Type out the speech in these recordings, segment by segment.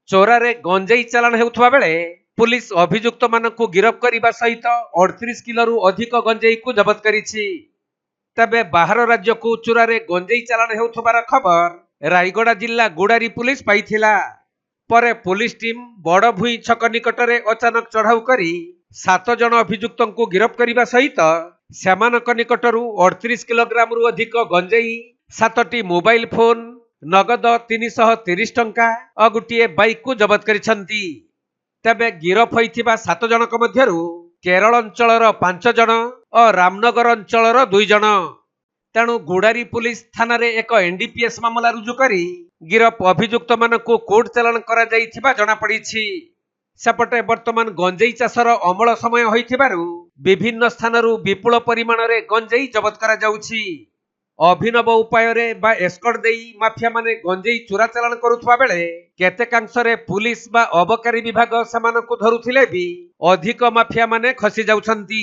ଚୋରାରେ ଗଞ୍ଜେଇ ଚାଲାଣ ହେଉଥିବା ବେଳେ पुलिस अभियुक्त मानकु गिरफ करने सहित 38 किलो अधिक गंजेई को जबत करिछि। तबे बाहर राज्य को चोरारे गंजेई चालाण हेउथबार खबर रायगड़ा जिला गुड़ारी पुलिस पाइथिला। परे पुलिस टीम बड़भुई छक निकटरे अचानक चढ़ाऊ करी 7 जन अभियुक्त को गिरफ करने सहित सेमानक निकटरू 38 किलोग्राम रु अधिक गंजेई 7टी मोबाइल फोन नगद 330 टंका और गोटे बाइक को जबत करिसंती। तबे गिरफ होइथिबा 7 जनक मध्यरु केरल अंचलर 5 जन और रामनगर अंचलर 2 जन। तेणु गुड़ारी पुलिस थाना रे एक एनडीपीएस मामला रुजु करी गिरफ अभियुक्त मानकु कोर्ट चालाण करा जाइथिबा जणा पड़िछि। सेपटे वर्तमान गंजेई चाषर अमल समय होइथिबारु विभिन्न स्थानरू विपुल परिमाण रे गंजेई जबत करा जाउछि। अभिनव उपाय रे बा एस्कॉर्ट देई माफिया माने गंजेई चोरा चालाण करुथबा बेले केतेकांशरे पुलिस बा अबकारी विभाग सेमानकु धरुथिले भी अधिक माफिया माने खसी जाउछंती।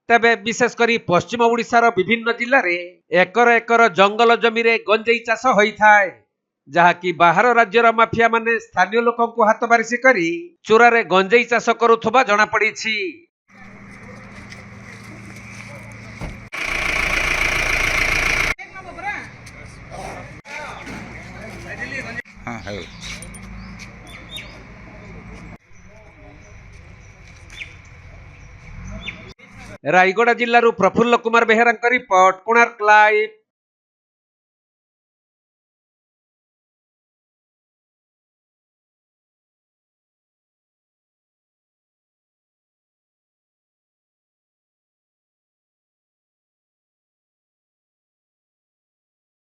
तबे विशेष करी पश्चिम ओडिशार विभिन्न जिल्ला रे एकर एकर जंगल जमी रे गंजेई चाष होइथाय, जहा कि बाहर राज्यर माफिया माने स्थानीय लोकंकु हाथ बारिसी करी चोरारे गंजेई चाष करुथबा जणा पड़िछि। रायगड़ा जिल्लारू प्रफुल्ल कुमार बेहेरा रिपोर्ट, कोणार्क लाइव।